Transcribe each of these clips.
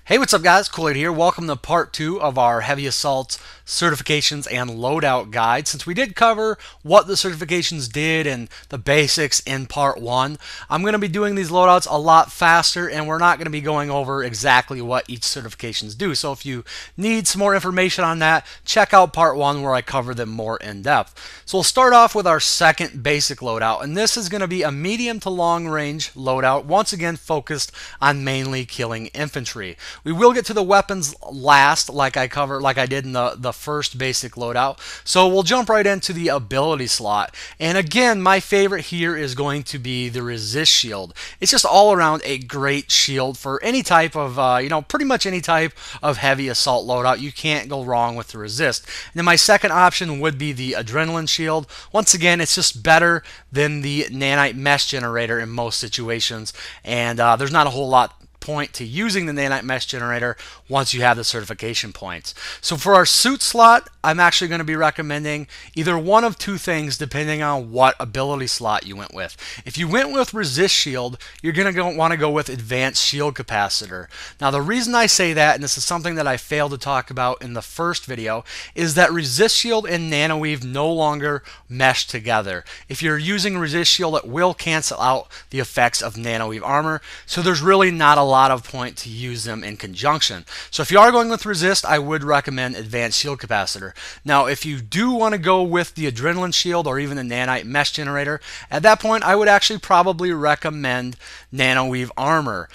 Hey, what's up guys? Kool-Aid here. Welcome to part 2 of our Heavy Assault Certifications and Loadout Guide. Since we did cover what the certifications did and the basics in part 1, I'm going to be doing these loadouts a lot faster and we're not going to be going over exactly what each certifications do. So if you need some more information on that, check out part 1 where I cover them more in depth. So we'll start off with our second basic loadout, and this is going to be a medium to long range loadout, once again focused on mainly killing infantry. We will get to the weapons last, like I did in the first basic loadout. So we'll jump right into the ability slot. And again, my favorite here is going to be the resist shield. It's just all around a great shield for any type of, pretty much any type of heavy assault loadout. You can't go wrong with the resist. And then my second option would be the adrenaline shield. Once again, it's just better than the nanite mesh generator in most situations. And there's not a whole lot point to using the nanite mesh generator once you have the certification points. So for our suit slot, I'm actually going to be recommending either one of two things depending on what ability slot you went with. If you went with resist shield, you're going to want to go with advanced shield capacitor. Now the reason I say that, and this is something that I failed to talk about in the first video, is that resist shield and nanoweave no longer mesh together. If you're using resist shield, it will cancel out the effects of nanoweave armor, so there's really not a lot of point to use them in conjunction. So if you are going with resist, I would recommend advanced shield capacitor. Now if you do want to go with the adrenaline shield or even the nanite mesh generator, at that point I would actually probably recommend nanoweave armor.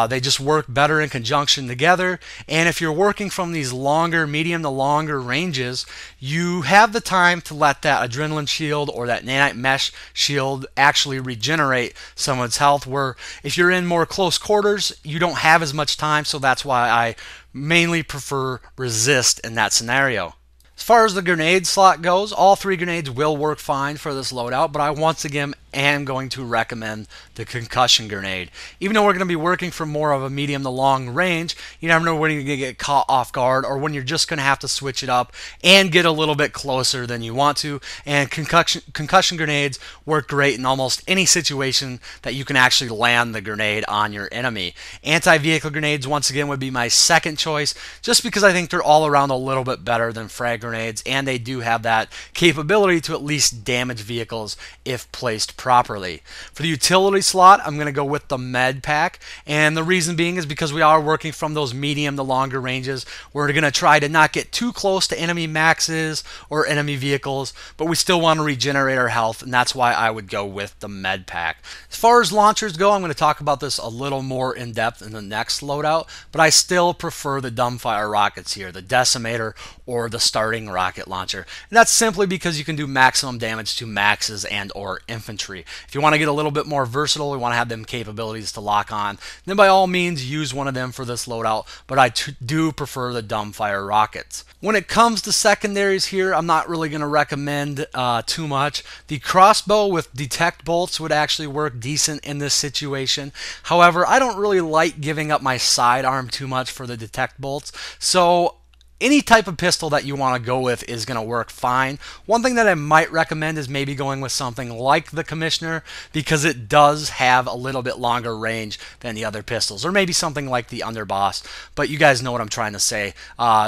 They just work better in conjunction together, and if you're working from these longer, medium to longer ranges, you have the time to let that adrenaline shield or that nanite mesh shield actually regenerate some of its health, where if you're in more close quarters you don't have as much time, so that's why I mainly prefer resist in that scenario. As far as the grenade slot goes, all three grenades will work fine for this loadout, but I once again am going to recommend the concussion grenade. Even though we're going to be working from more of a medium to long range, you never know when you're going to get caught off guard or when you're just going to have to switch it up and get a little bit closer than you want to. And concussion grenades work great in almost any situation that you can actually land the grenade on your enemy. Anti-vehicle grenades, once again, would be my second choice, just because I think they're all around a little bit better than frag grenades, and they do have that capability to at least damage vehicles if placed properly. For the utility slot, I'm going to go with the med pack, and the reason being is because we are working from those medium to longer ranges. We're going to try to not get too close to enemy maxes or enemy vehicles, but we still want to regenerate our health, and that's why I would go with the med pack. As far as launchers go, I'm going to talk about this a little more in depth in the next loadout, but I still prefer the dumbfire rockets here, the decimator or the starting rocket launcher. And that's simply because you can do maximum damage to maxes and or infantry. If you want to get a little bit more versatile, we want to have them capabilities to lock on, then by all means use one of them for this loadout, but I do prefer the dumbfire rockets. When it comes to secondaries here, I'm not really going to recommend too much. The crossbow with detect bolts would actually work decent in this situation. However, I don't really like giving up my sidearm too much for the detect bolts, so any type of pistol that you want to go with is going to work fine. One thing that I might recommend is maybe going with something like the Commissioner, because it does have a little bit longer range than the other pistols, or maybe something like the Underboss, but you guys know what I'm trying to say.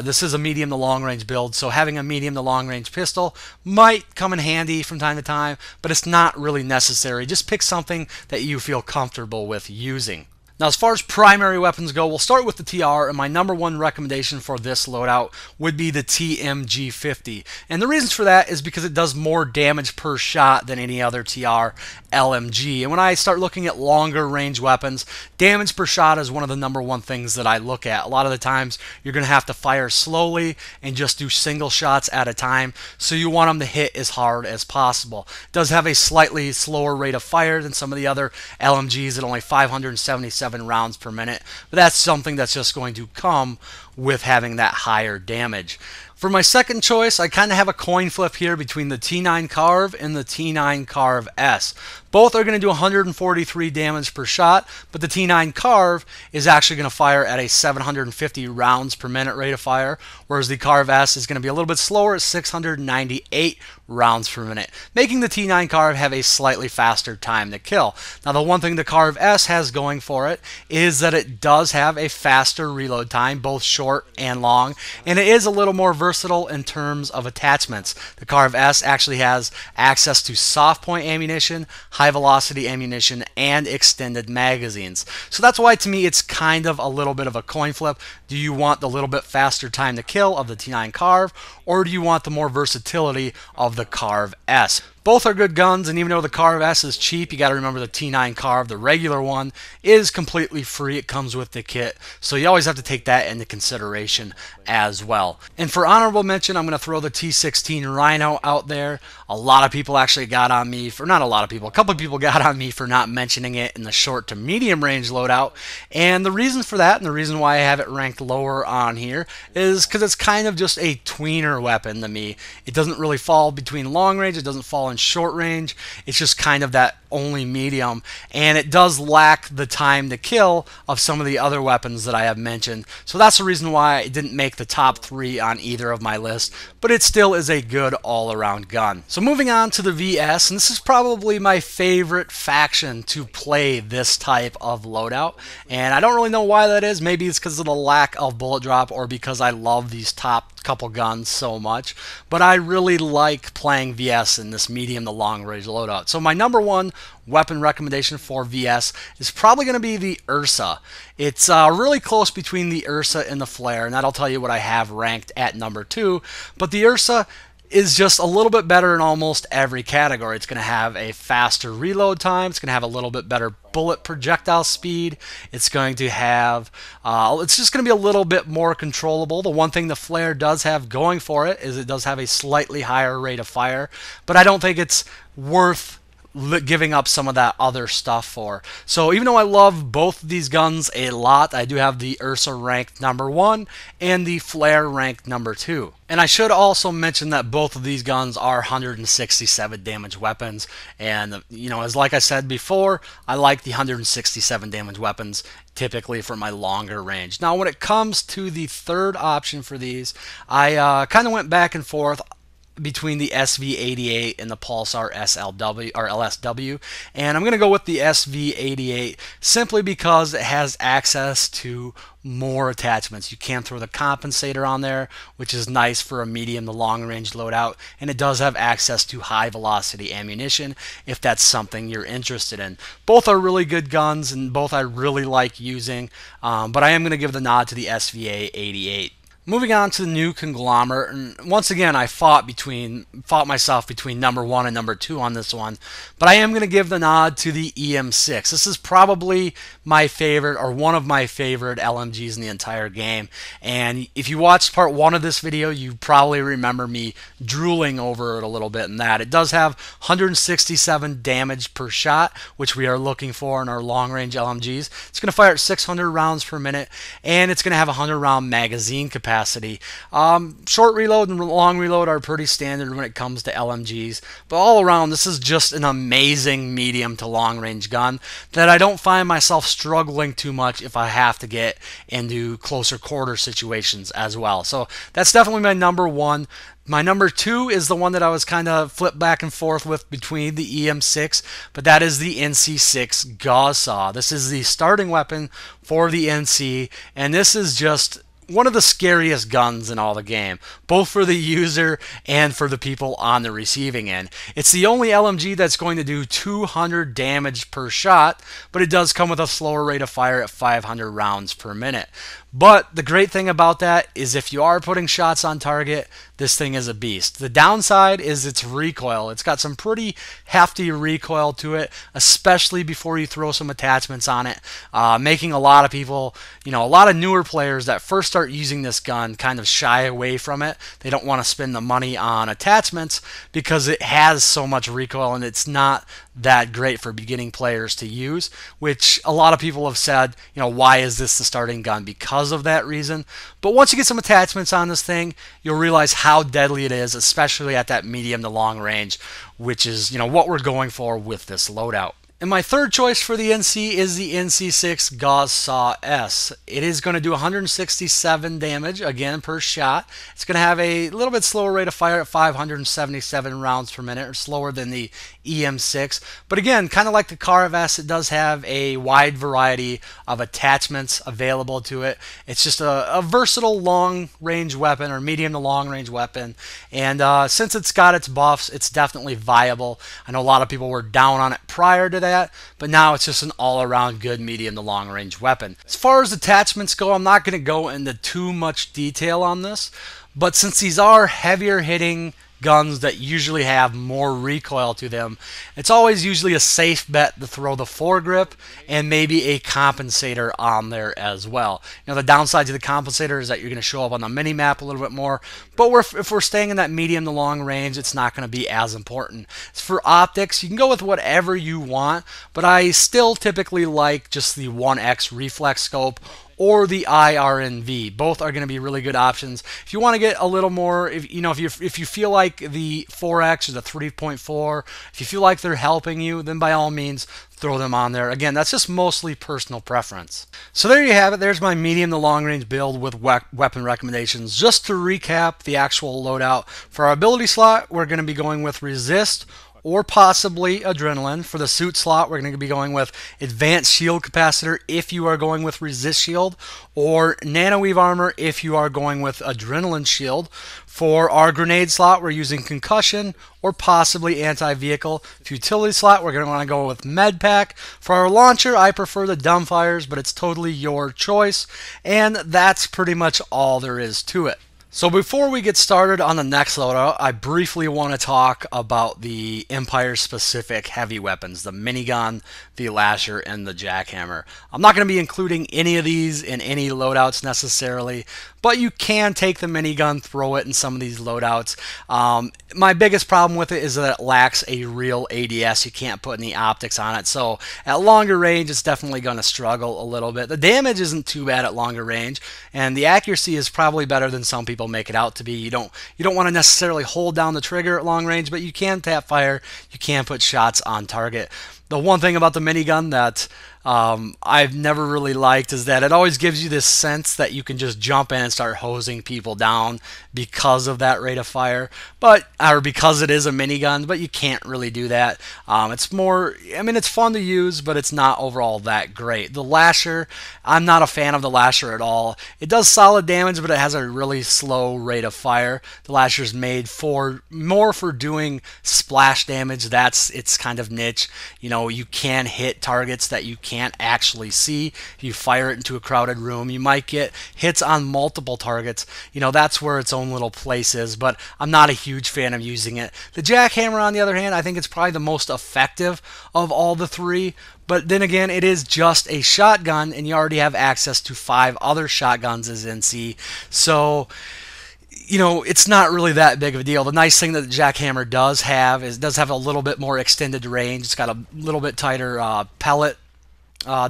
This is a medium to long range build, so having a medium to long range pistol might come in handy from time to time, but it's not really necessary. Just pick something that you feel comfortable with using. Now, as far as primary weapons go, we'll start with the TR, and my number one recommendation for this loadout would be the TMG50. And the reasons for that is because it does more damage per shot than any other TR LMG. And when I start looking at longer range weapons, damage per shot is one of the number one things that I look at. A lot of the times, you're going to have to fire slowly and just do single shots at a time, so you want them to hit as hard as possible. It does have a slightly slower rate of fire than some of the other LMGs at only 577 rounds per minute, but that's something that's just going to come with having that higher damage. For my second choice, I kind of have a coin flip here between the T9 Carve and the T9 Carve S. Both are going to do 143 damage per shot, but the T9 Carve is actually going to fire at a 750 rounds per minute rate of fire, whereas the Carve S is going to be a little bit slower at 698 rounds per minute, making the T9 Carve have a slightly faster time to kill. Now, the one thing the Carve S has going for it is that it does have a faster reload time, both short and long, and it is a little more versatile in terms of attachments. The Carve S actually has access to soft point ammunition, high velocity ammunition, and extended magazines. So that's why, to me, it's kind of a little bit of a coin flip. Do you want the little bit faster time to kill of the T9 Carve, or do you want the more versatility of the Carve S? Both are good guns, and even though the Carve S is cheap, you got to remember the T9 Carve, the regular one, is completely free. It comes with the kit, so you always have to take that into consideration as well. And for honorable mention, I'm going to throw the T16 Rhino out there. A lot of people actually got on me for, not a lot of people, a couple of people got on me for not mentioning it in the short to medium range loadout. And the reason for that, and the reason why I have it ranked lower on here, is because it's kind of just a tweener weapon to me. It doesn't really fall between long range, it doesn't fall in short range. It's just kind of that only medium, and it does lack the time to kill of some of the other weapons that I have mentioned. So that's the reason why it didn't make the top 3 on either of my lists, but it still is a good all-around gun. So moving on to the VS, and this is probably my favorite faction to play this type of loadout, and I don't really know why that is. Maybe it's because of the lack of bullet drop, or because I love these top couple guns so much, but I really like playing VS in this medium to long range loadout. So my number one weapon recommendation for VS is probably going to be the Ursa. It's really close between the Ursa and the Flare, and that'll tell you what I have ranked at number 2, but the Ursa is just a little bit better in almost every category. It's going to have a faster reload time. It's going to have a little bit better bullet projectile speed. It's going to have, it's just going to be a little bit more controllable. The one thing the Flare does have going for it is it does have a slightly higher rate of fire, but I don't think it's worth giving up some of that other stuff for. So even though I love both of these guns a lot, I do have the Ursa ranked number 1 and the Flare ranked number 2. And I should also mention that both of these guns are 167 damage weapons, and you know, as like I said before, I like the 167 damage weapons typically for my longer range. Now when it comes to the third option for these, I kind of went back and forth between the SV88 and the Pulsar SLW or LSW, and I'm going to go with the SV88 simply because it has access to more attachments. You can throw the compensator on there, which is nice for a medium to long range loadout, and it does have access to high velocity ammunition if that's something you're interested in. Both are really good guns, and both I really like using, but I am going to give the nod to the SVA88. Moving on to the new conglomerate, and once again I fought myself between number 1 and number 2 on this one, but I am going to give the nod to the EM6. This is probably my favorite, or one of my favorite LMGs in the entire game, and if you watched part 1 of this video, you probably remember me drooling over it a little bit in that. It does have 167 damage per shot, which we are looking for in our long range LMGs. It's going to fire at 600 rounds per minute, and it's going to have a 100 round magazine capacity. Short reload and long reload are pretty standard when it comes to LMGs, but all around this is just an amazing medium to long range gun that I don't find myself struggling too much if I have to get into closer quarter situations as well. So that's definitely my number 1. My number 2 is the one that I was kind of flipped back and forth with between the EM6, but that is the NC6 Gauze Saw. This is the starting weapon for the NC, and this is just one of the scariest guns in all the game, both for the user and for the people on the receiving end. It's the only LMG that's going to do 200 damage per shot, but it does come with a slower rate of fire at 500 rounds per minute. But the great thing about that is if you are putting shots on target, this thing is a beast. The downside is its recoil. It's got some pretty hefty recoil to it, especially before you throw some attachments on it, making a lot of people, a lot of newer players that first start using this gun kind of shy away from it. They don't want to spend the money on attachments because it has so much recoil and it's not that great for beginning players to use, which a lot of people have said, why is this the starting gun? Because because of that reason. But once you get some attachments on this thing, you'll realize how deadly it is, especially at that medium to long range, which is, you know, what we're going for with this loadout. And my third choice for the NC is the NC6 Gauze Saw S. It is going to do 167 damage, again, per shot. It's going to have a little bit slower rate of fire at 577 rounds per minute, or slower than the EM6. But again, kind of like the Carve S, it does have a wide variety of attachments available to it. It's just a versatile long-range weapon, or medium to long-range weapon. And since it's got its buffs, it's definitely viable. I know a lot of people were down on it prior to that, but now it's just an all-around good medium to long-range weapon. As far as attachments go, I'm not going to go into too much detail on this, but since these are heavier hitting guns that usually have more recoil to them, it's always usually a safe bet to throw the foregrip and maybe a compensator on there as well. Now, the downside to the compensator is that you're going to show up on the mini map a little bit more, but if we're staying in that medium to long range, it's not going to be as important. As for optics, you can go with whatever you want, but I still typically like just the 1X reflex scope or the IRNV. Both are going to be really good options. If you want to get a little more, if you feel like the 4X or the 3.4, if you feel like they're helping you, then by all means throw them on there. Again, that's just mostly personal preference. So there you have it. There's my medium to long range build with weapon recommendations. Just to recap the actual loadout, for our ability slot, we're going to be going with resist or possibly adrenaline. For the suit slot, we're going to be going with advanced shield capacitor if you are going with resist shield, or nanoweave armor if you are going with adrenaline shield. For our grenade slot, we're using concussion or possibly anti-vehicle. Futility slot, we're going to want to go with med pack. For our launcher, I prefer the dumbfires, but it's totally your choice. And that's pretty much all there is to it. So before we get started on the next loadout, I briefly want to talk about the Empire-specific heavy weapons, the minigun, the lasher, and the jackhammer. I'm not going to be including any of these in any loadouts necessarily, but you can take the minigun, throw it in some of these loadouts. My biggest problem with it is that it lacks a real ADS. You can't put any optics on it, so at longer range, it's definitely going to struggle a little bit. The damage isn't too bad at longer range, and the accuracy is probably better than some people make it out to be. You don't want to necessarily hold down the trigger at long range, but you can tap fire. You can put shots on target. The one thing about the minigun that I've never really liked is that it always gives you this sense that you can just jump in and start hosing people down because of that rate of fire, or because it is a minigun, but you can't really do that. It's more, I mean, it's fun to use, but it's not overall that great. The lasher, I'm not a fan of the lasher at all. It does solid damage, but it has a really slow rate of fire. The lasher is made more for doing splash damage. That's its kind of niche. You know, you can hit targets that you can't actually see. If you fire it into a crowded room, you might get hits on multiple targets. You know, that's where its own little place is, but I'm not a huge fan of using it. The jackhammer, on the other hand, I think it's probably the most effective of all the three, but then again, it is just a shotgun, and you already have access to 5 other shotguns as NC, so you know, it's not really that big of a deal. The nice thing that the jackhammer does have is it does have a little bit more extended range. It's got a little bit tighter pellet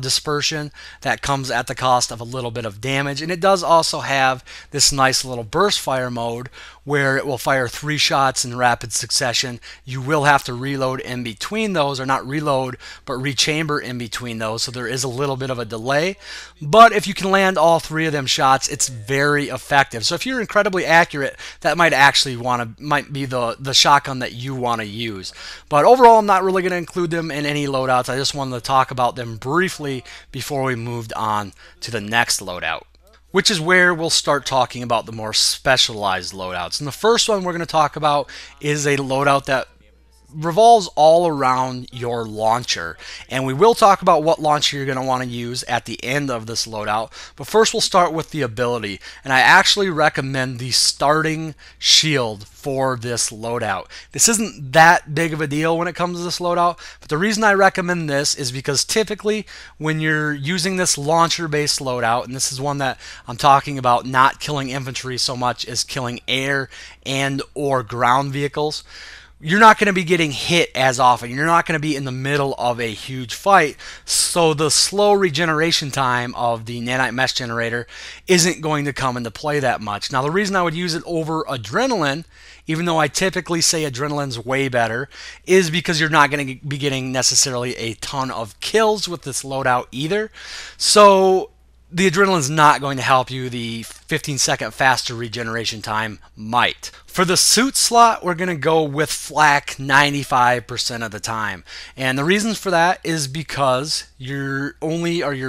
dispersion that comes at the cost of a little bit of damage, and it does also have this nice little burst fire mode where it will fire 3 shots in rapid succession. You will have to reload in between those, or not reload, but rechamber in between those, so there is a little bit of a delay. But if you can land all 3 of them shots, it's very effective. So if you're incredibly accurate, that might actually might be the shotgun that you want to use. But overall, I'm not really going to include them in any loadouts. I just wanted to talk about them briefly before we moved on to the next loadout, which is where we'll start talking about the more specialized loadouts. And the first one we're going to talk about is a loadout that revolves all around your launcher, and we will talk about what launcher you're going to want to use at the end of this loadout. But first we'll start with the ability, and I actually recommend the starting shield for this loadout. This isn't that big of a deal when it comes to this loadout, but the reason I recommend this is because typically when you're using this launcher based loadout, and this is one that I'm talking about not killing infantry so much as killing air and or ground vehicles, you're not going to be getting hit as often. You're not going to be in the middle of a huge fight. So the slow regeneration time of the nanite mesh generator isn't going to come into play that much. Now, the reason I would use it over adrenaline, even though I typically say adrenaline's way better, is because you're not going to be getting necessarily a ton of kills with this loadout either. So the adrenaline's not going to help you. The 15-second faster regeneration time might. For the suit slot, we're going to go with flak 95% of the time. And the reasons for that is because your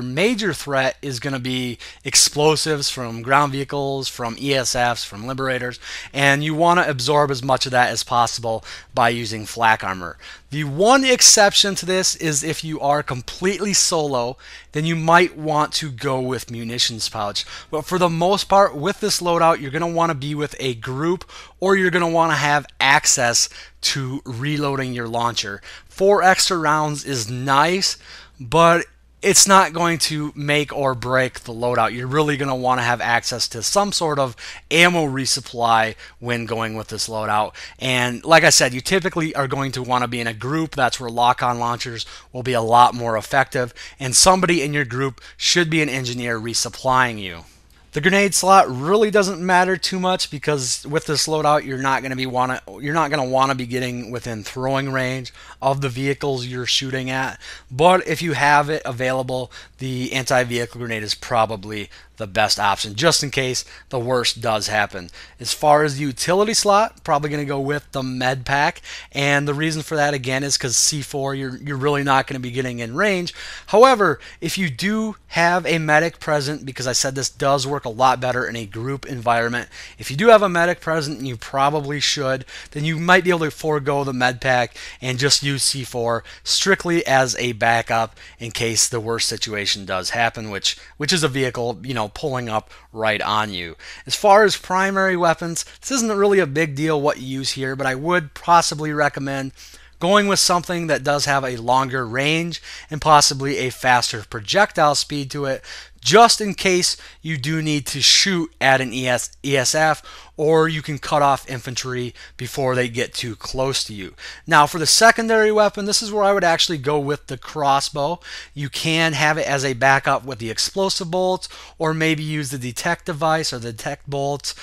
major threat is going to be explosives from ground vehicles, from ESFs, from liberators, and you want to absorb as much of that as possible by using flak armor. The one exception to this is if you are completely solo, then you might want to go with munitions pouch. But for the most part, with this loadout, you're going to want to be with a group, or you're going to want to have access to reloading your launcher. 4 extra rounds is nice, but it's not going to make or break the loadout. You're really going to want to have access to some sort of ammo resupply when going with this loadout. And like I said, you typically are going to want to be in a group. That's where lock-on launchers will be a lot more effective. And somebody in your group should be an engineer resupplying you. The grenade slot really doesn't matter too much because with this loadout, you're not going to want to be getting within throwing range of the vehicles you're shooting at. But if you have it available, the anti-vehicle grenade is probably the best option, just in case the worst does happen. As far as the utility slot, probably going to go with the med pack, and the reason for that again is because C4 you're really not going to be getting in range. However, if you do have a medic present, because I said this does work a lot better in a group environment, if you do have a medic present, and you probably should, then you might be able to forego the med pack and just use C4 strictly as a backup in case the worst situation does happen, which is a vehicle, pulling up right on you. As far as primary weapons, this isn't really a big deal what you use here, but I would possibly recommend going with something that does have a longer range and possibly a faster projectile speed to it, just in case you do need to shoot at an ESF, or you can cut off infantry before they get too close to you. Now for the secondary weapon, this is where I would actually go with the crossbow. You can have it as a backup with the explosive bolts, or maybe use the detect device or the detect bolts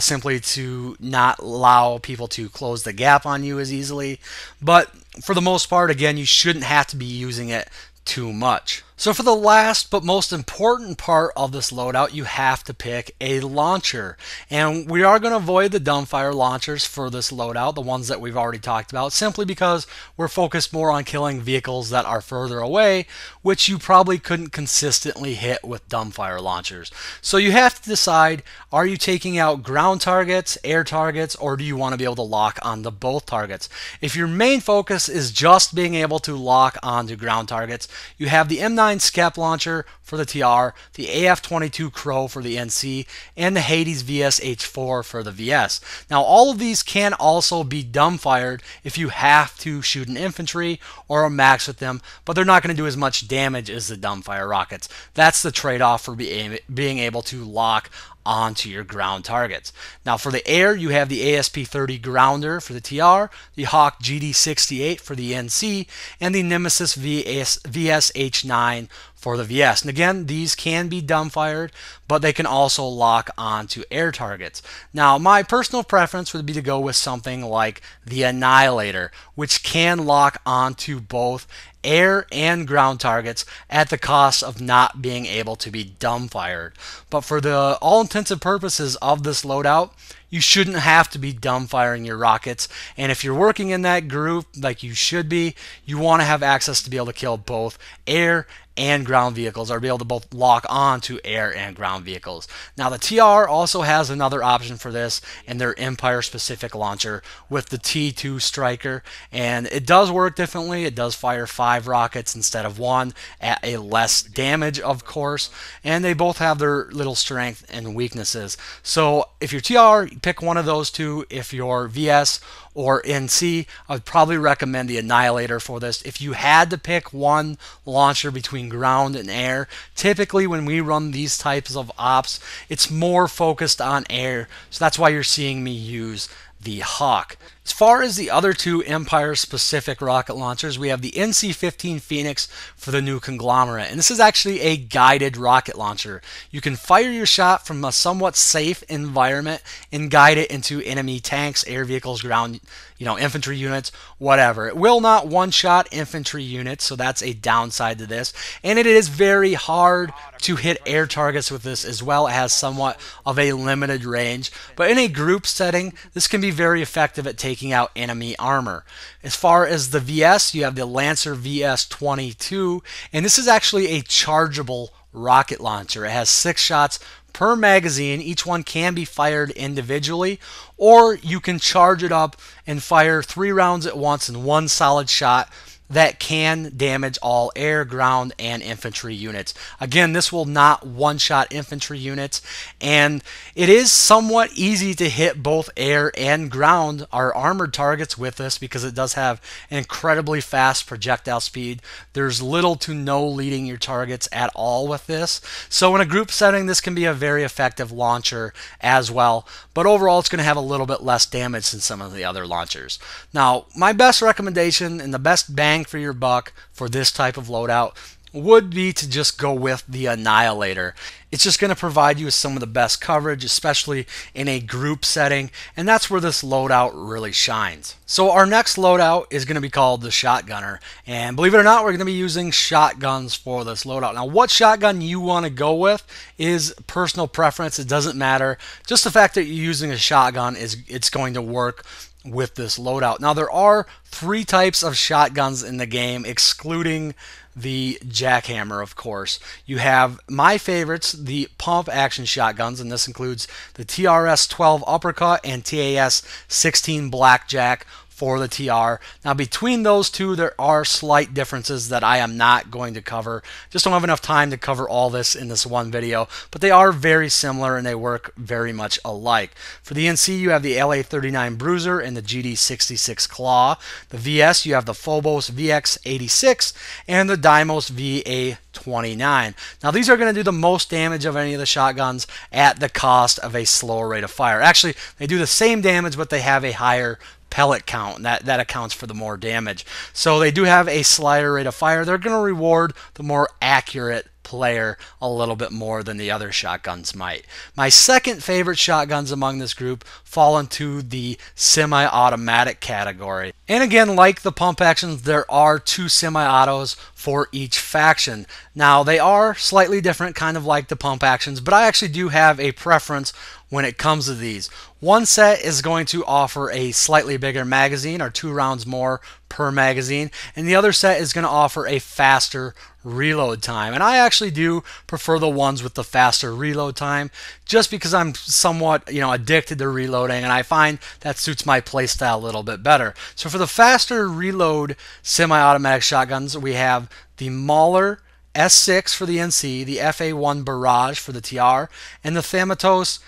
simply to not allow people to close the gap on you as easily. But for the most part, again, you shouldn't have to be using it too much. So for the last but most important part of this loadout, you have to pick a launcher. And we are going to avoid the dumbfire launchers for this loadout, the ones that we've already talked about, simply because we're focused more on killing vehicles that are further away, which you probably couldn't consistently hit with dumbfire launchers. So you have to decide, are you taking out ground targets, air targets, or do you want to be able to lock onto both targets? If your main focus is just being able to lock onto ground targets, you have the M9 Skep launcher for the TR, the AF-22 Crow for the NC, and the Hades VS-H4 for the VS. Now all of these can also be dumbfired if you have to shoot an infantry or a max with them, but they're not going to do as much damage as the dumbfire rockets. That's the trade-off for being able to lock onto your ground targets. Now for the air, you have the ASP-30 Grounder for the TR, the Hawk GD68 for the NC, and the Nemesis VS-H9 for the VS. And again, these can be dumbfired, but they can also lock onto air targets. Now, my personal preference would be to go with something like the Annihilator, which can lock onto both air and ground targets at the cost of not being able to be dumbfired. But for the all intents and purposes of this loadout, you shouldn't have to be dumbfiring your rockets. And if you're working in that group like you should be, you want to have access to be able to kill both air and ground vehicles, or be able to both lock on to air and ground vehicles. Now the TR also has another option for this in their Empire specific launcher with the T2 Striker, and it does work differently. It does fire 5 rockets instead of 1 at a less damage, of course, and they both have their little strength and weaknesses. So if you're TR, pick one of those two. If you're VS or NC, I would probably recommend the Annihilator for this. If you had to pick one launcher between ground and air, typically when we run these types of ops, it's more focused on air. So that's why you're seeing me use the Hawk. As far as the other two Empire-specific rocket launchers, we have the NC-15 Phoenix for the new Conglomerate. And this is actually a guided rocket launcher. You can fire your shot from a somewhat safe environment and guide it into enemy tanks, air vehicles, ground, infantry units, whatever. It will not one-shot infantry units, so that's a downside to this. And it is very hard to hit air targets with this as well. It has somewhat of a limited range, but in a group setting, this can be very effective at taking out enemy armor. As far as the VS, you have the Lancer VS-22, and this is actually a chargeable rocket launcher. It has 6 shots per magazine. Each one can be fired individually, or you can charge it up and fire 3 rounds at once in one solid shot that can damage all air, ground, and infantry units. Again, this will not one-shot infantry units, and it is somewhat easy to hit both air and ground, our armored targets, with this because it does have an incredibly fast projectile speed. There's little to no leading your targets at all with this. So in a group setting, this can be a very effective launcher as well, but overall it's going to have a little bit less damage than some of the other launchers. Now, my best recommendation and the best bang for your buck for this type of loadout would be to just go with the Annihilator. It's just going to provide you with some of the best coverage, especially in a group setting, and that's where this loadout really shines. So our next loadout is going to be called the Shotgunner, and believe it or not, we're going to be using shotguns for this loadout. Now, what shotgun you want to go with is personal preference. It doesn't matter. Just the fact that you're using a shotgun it's going to work with this loadout. Now, there are 3 types of shotguns in the game, excluding the jackhammer, of course. You have my favorites, the pump action shotguns, and this includes the TRS-12 Uppercut and TAS-16 Blackjack for the TR. Now, between those two, there are slight differences that I am not going to cover. Just don't have enough time to cover all this in this one video, but they are very similar and they work very much alike. For the NC, you have the LA-39 Bruiser and the GD-66 Claw. The VS, you have the Phobos VX-86 and the Deimos VA-29. Now, these are going to do the most damage of any of the shotguns at the cost of a slower rate of fire. Actually, they do the same damage, but they have a higher pellet count, and that accounts for the more damage. So they do have a slider rate of fire. They're going to reward the more accurate player a little bit more than the other shotguns might. My second favorite shotguns among this group fall into the semi-automatic category. And again, like the pump actions, there are 2 semi-autos for each faction. Now, they are slightly different, kind of like the pump actions, but I actually do have a preference when it comes to these. One set is going to offer a slightly bigger magazine, or 2 rounds more per magazine, and the other set is going to offer a faster reload time. And I actually do prefer the ones with the faster reload time, just because I'm somewhat, addicted to reloading, and I find that suits my playstyle a little bit better. So for the faster reload semi-automatic shotguns, we have the Mauler S6 for the NC, the FA1 Barrage for the TR, and the Thanatos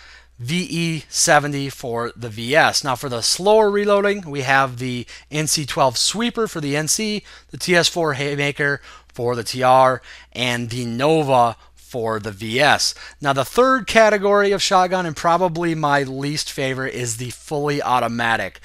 VE70 for the VS. Now, for the slower reloading, we have the NC-12 Sweeper for the NC, the TS-4 Haymaker for the TR, and the Nova for the VS. Now, the third category of shotgun, and probably my least favorite, is the fully automatic.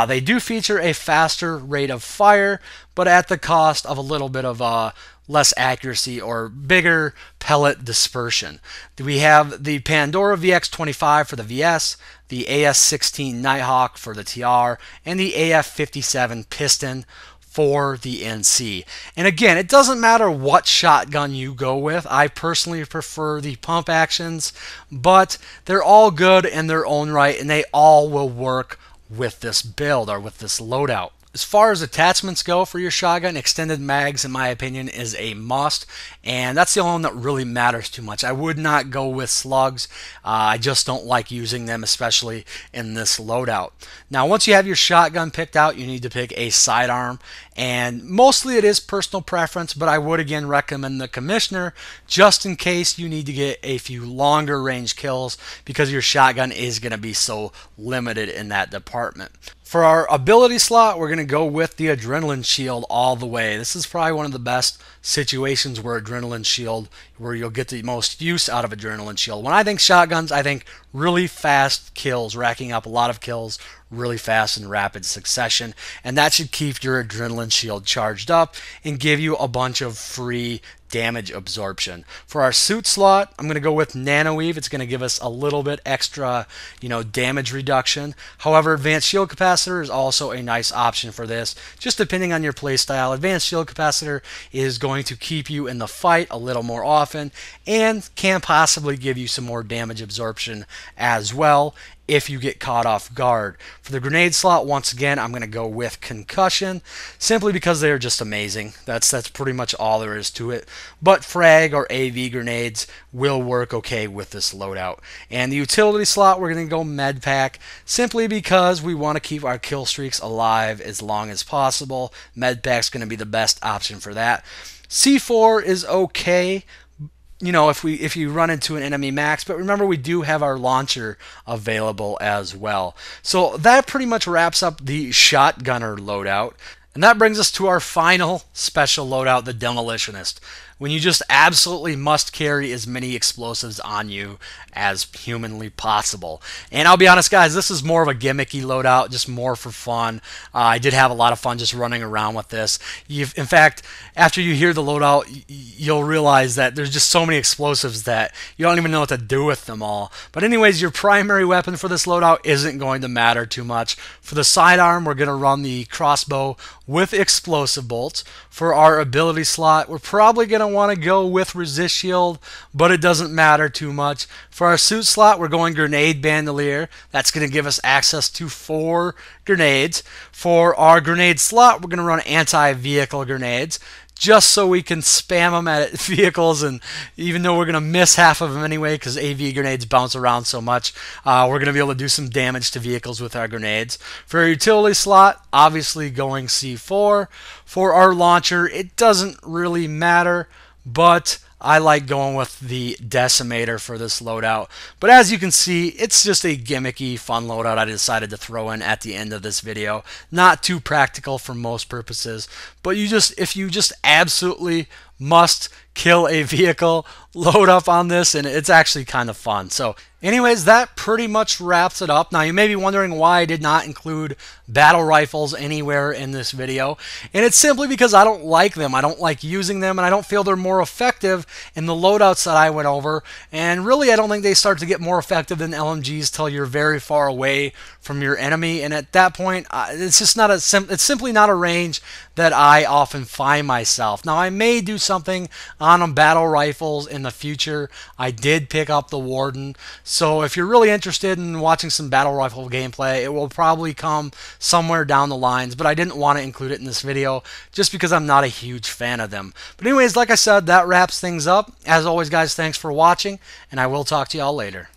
They do feature a faster rate of fire, but at the cost of a little bit of less accuracy or bigger pellet dispersion. We have the Pandora VX-25 for the VS, the AS-16 Nighthawk for the TR, and the AF-57 Piston for the NC. And again, it doesn't matter what shotgun you go with. I personally prefer the pump actions, but they're all good in their own right, and they all will work with this build or with this loadout. As far as attachments go for your shotgun, extended mags, in my opinion, is a must, and that's the only one that really matters too much. I would not go with slugs. I just don't like using them, especially in this loadout. Now, once you have your shotgun picked out, you need to pick a sidearm, and mostly it is personal preference, but I would again recommend the Commissioner just in case you need to get a few longer range kills, because your shotgun is going to be so limited in that department. For our ability slot, we're going to go with the Adrenaline Shield all the way. This is probably one of the best situations where adrenaline shield, where you'll get the most use out of adrenaline shield. When I think shotguns, I think really fast kills, racking up a lot of kills really fast in rapid succession, and that should keep your adrenaline shield charged up and give you a bunch of free damage absorption. For our suit slot, I'm going to go with Nano Weave. It's going to give us a little bit extra, damage reduction. However, Advanced Shield Capacitor is also a nice option for this, just depending on your playstyle. Advanced Shield Capacitor is going to keep you in the fight a little more often and can possibly give you some more damage absorption as well if you get caught off guard. For the grenade slot, once again, I'm going to go with Concussion, simply because they're just amazing. That's pretty much all there is to it. But frag or AV grenades will work okay with this loadout. And the utility slot, we're going to go Med Pack, simply because we want to keep our kill streaks alive as long as possible. Med Pack's going to be the best option for that. C4 is okay, if you run into an enemy max, but remember we do have our launcher available as well. So that pretty much wraps up the shotgunner loadout. And that brings us to our final special loadout, the Demolitionist, when you just absolutely must carry as many explosives on you as humanly possible. And I'll be honest, guys, this is more of a gimmicky loadout, just more for fun. I did have a lot of fun just running around with this. In fact, after you hear the loadout, you'll realize that there's just so many explosives that you don't even know what to do with them all. But anyways, your primary weapon for this loadout isn't going to matter too much. For the sidearm, we're going to run the crossbow with explosive bolts. For our ability slot, we're probably going to want to go with resist shield, but it doesn't matter too much. For our suit slot, we're going grenade bandolier. That's going to give us access to 4 grenades. For our grenade slot, we're going to run anti-vehicle grenades, just so we can spam them at vehicles, and even though we're going to miss half of them anyway because AV grenades bounce around so much, we're going to be able to do some damage to vehicles with our grenades. For our utility slot, obviously going C4. For our launcher, it doesn't really matter, but I like going with the Decimator for this loadout. But as you can see, it's just a gimmicky, fun loadout I decided to throw in at the end of this video. Not too practical for most purposes, but if you just absolutely must kill a vehicle, load up on this, and it's actually kind of fun. So anyways, that pretty much wraps it up. Now you may be wondering why I did not include battle rifles anywhere in this video, and it's simply because I don't like them. I don't like using them, and I don't feel they're more effective in the loadouts that I went over, and really I don't think they start to get more effective than LMGs till you're very far away from your enemy, and at that point it's just not it's simply not a range that I often find myself. Now I may do something on battle rifles in the future. I did pick up the Warden, so if you're really interested in watching some battle rifle gameplay, it will probably come somewhere down the lines, but I didn't want to include it in this video just because I'm not a huge fan of them. But anyways, like I said, that wraps things up. As always, guys, thanks for watching, and I will talk to y'all later.